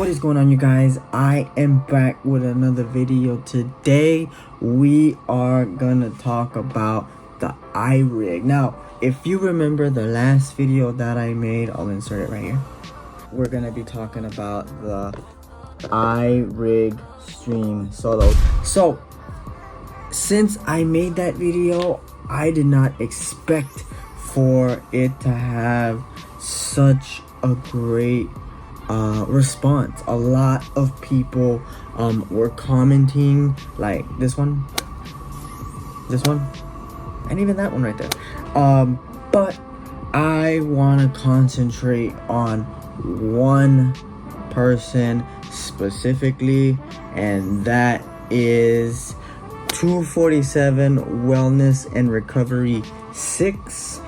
What is going on, you guys? I am back with another video. Today we are gonna talk about the iRig. Now, if you remember the last video that I made, I'll insert it right here. We're gonna be talking about the iRig Stream Solo. So since I made that video, I did not expect for it to have such a great response. A lot of people were commenting, like this one, and even that one right there. But I want to concentrate on one person specifically, and that is 247 Wellness and Recovery 6.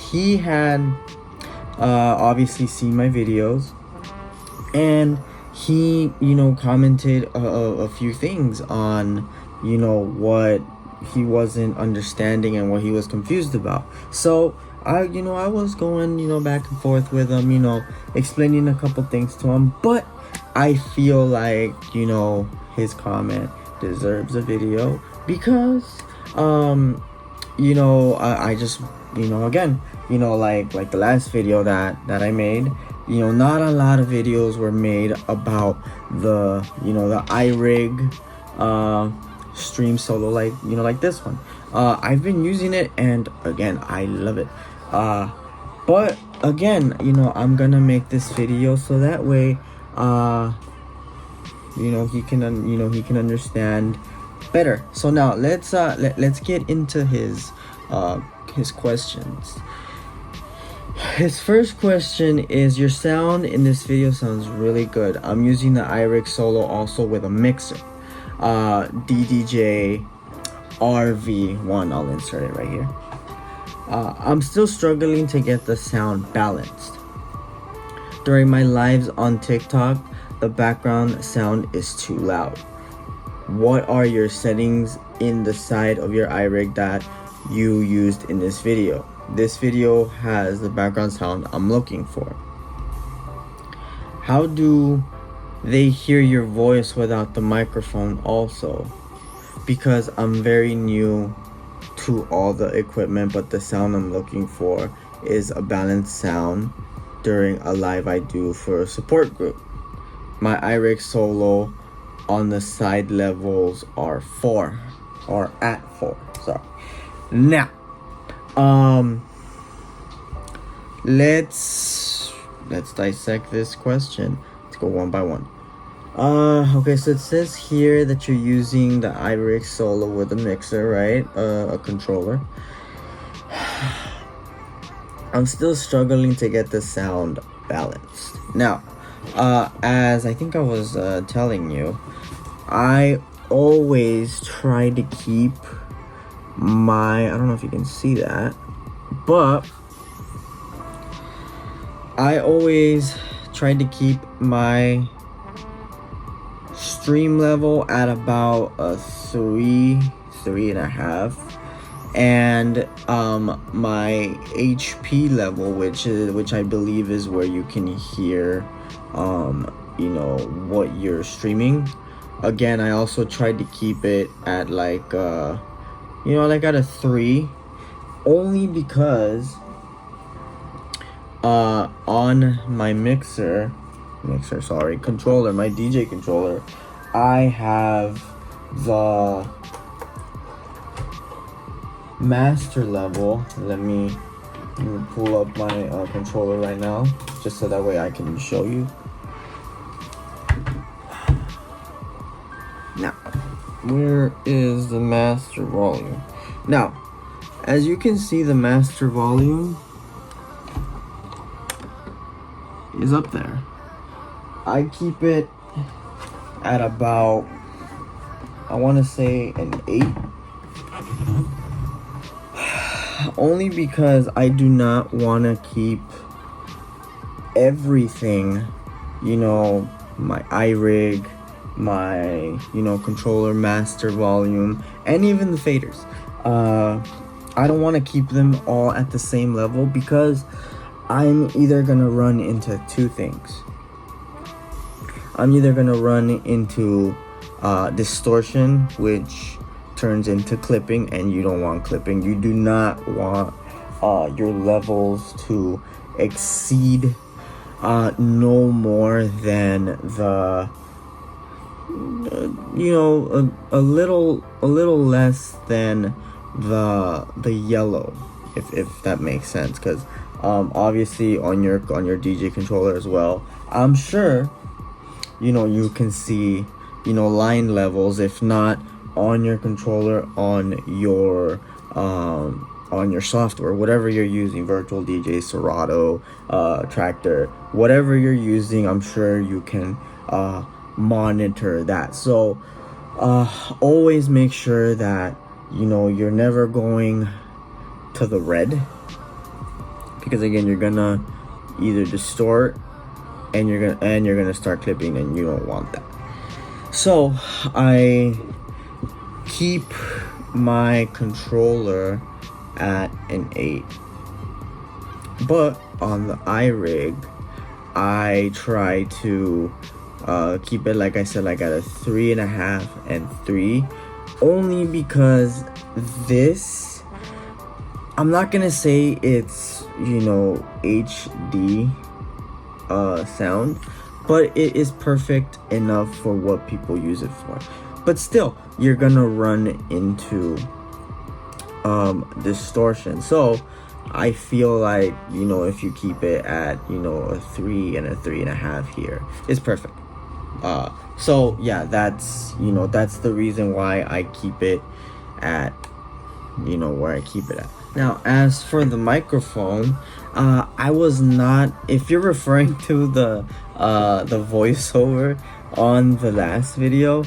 He had obviously seen my videos, and he, commented a few things on, what he wasn't understanding and what he was confused about. So I was going, back and forth with him, explaining a couple things to him. But I feel like, his comment deserves a video because, I just, again, like the last video that I made, not a lot of videos were made about the iRig Stream Solo, like this one. I've been using it, and again, I love it. But again, I'm gonna make this video so that way he can understand better. So now let's get into his questions. His first question is, your sound in this video sounds really good. I'm using the iRig Solo also with a mixer, DjRV1. I'll insert it right here. I'm still struggling to get the sound balanced. During my lives on TikTok, the background sound is too loud. What are your settings in the side of your iRig that you used in this video? This video has the background sound I'm looking for. How do they hear your voice without the microphone also? Because I'm very new to all the equipment, but the sound I'm looking for is a balanced sound during a live I do for a support group. My iRig Solo on the side levels are 4, or at 4, sorry. Now, let's dissect this question. Let's go one by one. Okay, so it says here that you're using the iRig Solo with a mixer, right? A controller. I'm still struggling to get the sound balanced. Now, as I think I was telling you, I always try to keep my, I don't know if you can see that, but I always try to keep my stream level at about a 3.5, and my HP level, which I believe is where you can hear what you're streaming. Again, I also tried to keep it at like at a 3, only because on my controller, my DJ controller, I have the master level. Let me pull up my controller right now, just so that way I can show you. Now, where is the master volume? Now, as you can see, the master volume is up there. I keep it at about, I want to say, an 8. Only because I do not want to keep everything, my iRig, my controller master volume, and even the faders. I don't want to keep them all at the same level, because I'm either gonna run into two things. I'm either gonna run into distortion, which turns into clipping, and you don't want clipping. You do not want your levels to exceed no more than the a little less than the yellow, if that makes sense, because obviously on your DJ controller as well, I'm sure you can see line levels, if not on your controller, on your software, whatever you're using, virtual DJ, Serato, Tractor, whatever you're using. I'm sure you can monitor that. So always make sure that you're never going to the red, because again, you're gonna either distort and you're gonna start clipping, and you don't want that. So I keep my controller at an 8, but on the iRig I try to keep it, like I said, like at a 3.5 and 3, only because this, I'm not gonna say it's HD sound, but it is perfect enough for what people use it for. But still, you're gonna run into distortion. So I feel like if you keep it at a 3 and a 3.5 here, it's perfect. So yeah, that's the reason why I keep it at where I keep it at. Now, as for the microphone, I was not, if you're referring to the voiceover on the last video,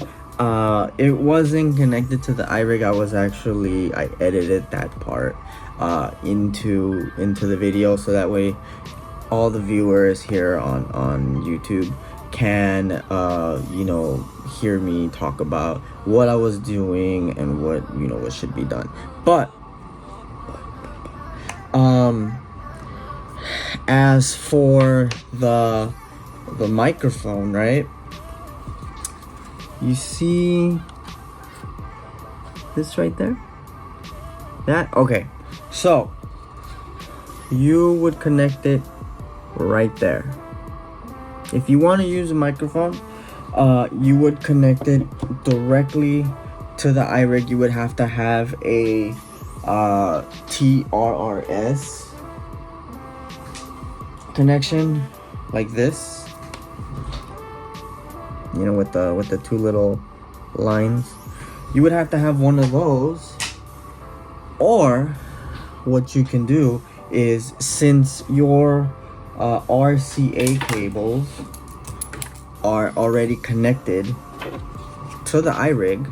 it wasn't connected to the iRig. I edited that part into the video, so that way all the viewers here on YouTube can hear me talk about what I was doing and what should be done. But as for the microphone, right? You see this right there? That? Okay. So you would connect it right there. If you want to use a microphone, you would connect it directly to the iRig. You would have to have a TRRS connection like this, with the two little lines. You would have to have one of those, or what you can do is, since your RCA cables are already connected to the iRig.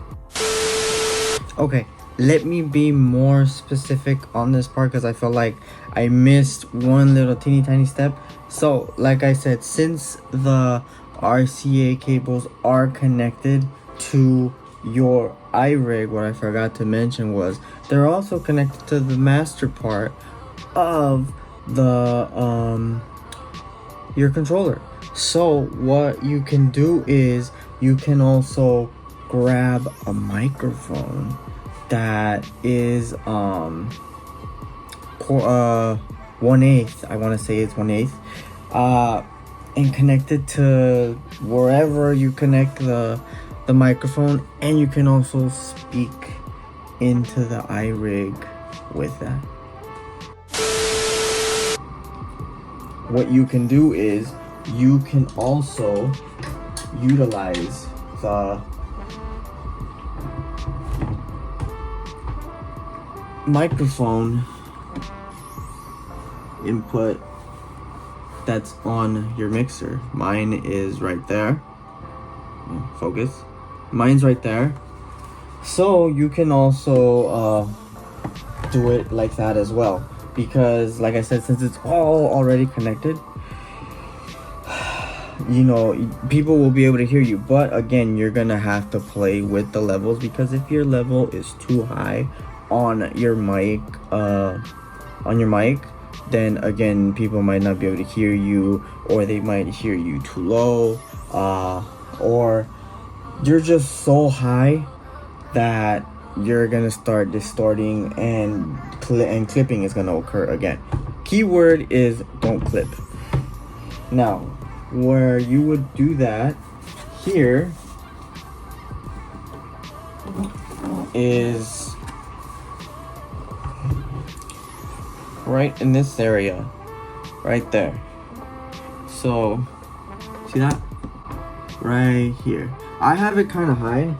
Okay, let me be more specific on this part, because I feel like I missed one little teeny tiny step. So like I said, since the RCA cables are connected to your iRig, what I forgot to mention was they're also connected to the master part of the your controller. So what you can do is you can also grab a microphone that is 1/8, I want to say it's 1/8, and connect it to wherever you connect the microphone, and you can also speak into the iRig with that. What you can do is you can also utilize the microphone input that's on your mixer. Mine is right there. Focus. Mine's right there. So you can also do it like that as well, because like I said, since it's all already connected, people will be able to hear you. But again, you're gonna have to play with the levels, because if your level is too high on your mic, then again, people might not be able to hear you, or they might hear you too low, or you're just so high that you're gonna start distorting, and clipping is gonna occur again. Keyword is don't clip. Now, where you would do that here is right in this area, right there. So, see that? Right here. I have it kind of high,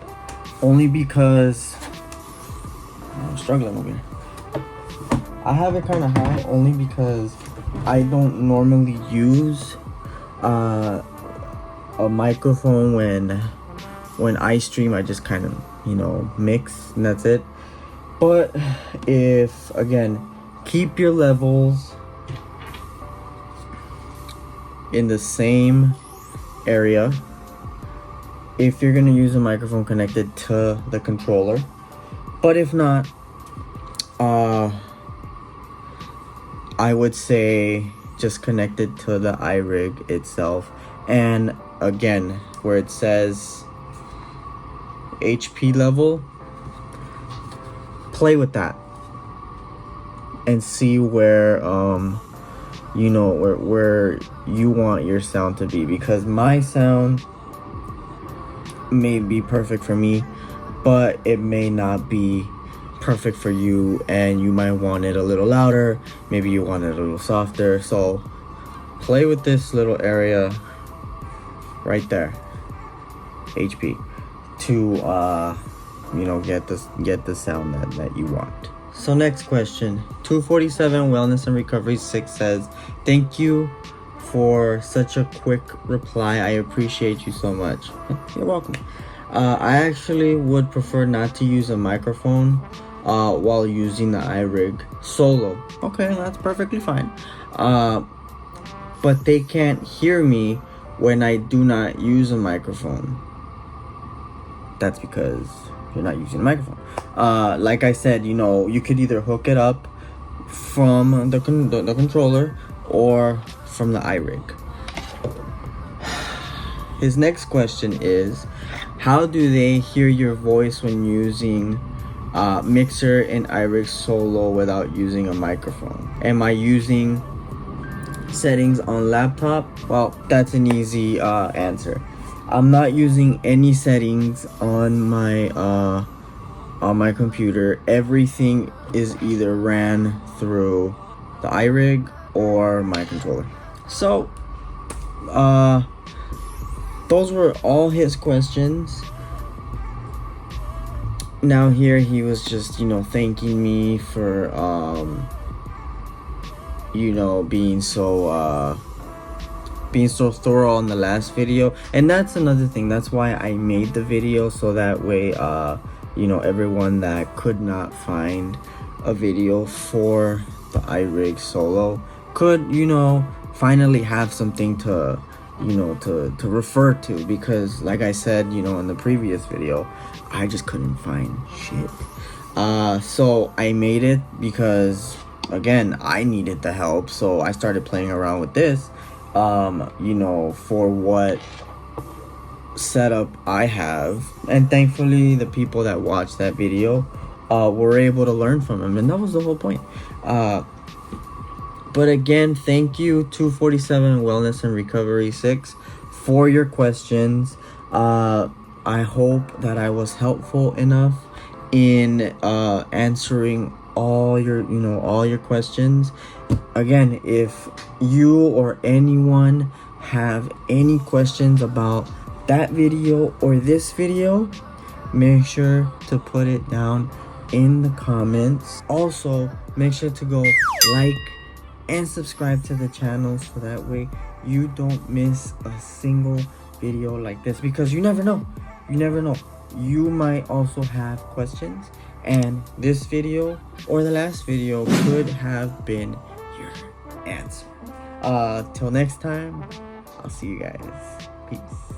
only because I'm struggling over here. I have it kind of high only because I don't normally use a microphone when I stream. I just kind of, you know, mix, and that's it. But if, again, keep your levels in the same area. If you're gonna use a microphone connected to the controller, but if not, I would say just connect it to the iRig itself. And again, where it says HP level, play with that and see where you know, where you want your sound to be, because my sound may be perfect for me, but it may not be perfect for you, and you might want it a little louder, maybe you want it a little softer. So play with this little area right there, HP, to you know, get the sound that you want. So next question, 247 Wellness and Recovery 6 says, thank you for such a quick reply. I appreciate you so much. You're welcome. I actually would prefer not to use a microphone while using the iRig solo. Okay, that's perfectly fine. But they can't hear me when I do not use a microphone. That's because you're not using a microphone. Like I said, you know, you could either hook it up from the controller or from the iRig. His next question is, how do they hear your voice when using mixer and iRig solo without using a microphone? Am I using settings on laptop? Well, that's an easy answer. I'm not using any settings on my computer. Everything is either ran through the iRig or my controller. So those were all his questions. Now here he was just, you know, thanking me for you know, being so thorough on the last video. And that's another thing, that's why I made the video, so that way you know, everyone that could not find a video for the iRig solo could, you know, finally have something to, you know, to refer to, because like I said, you know, in the previous video, I just couldn't find shit. So I made it because, again, I needed the help, so I started playing around with this, you know, for what setup I have, and thankfully the people that watched that video were able to learn from him, and that was the whole point. But again, thank you 247 Wellness and Recovery 6 for your questions. I hope that I was helpful enough in answering all your questions. Again, if you or anyone have any questions about that video or this video, make sure to put it down in the comments. Also, make sure to go like and subscribe to the channel, so that way you don't miss a single video like this, because you never know, you might also have questions, and this video or the last video could have been your answer. Till next time, I'll see you guys. Peace.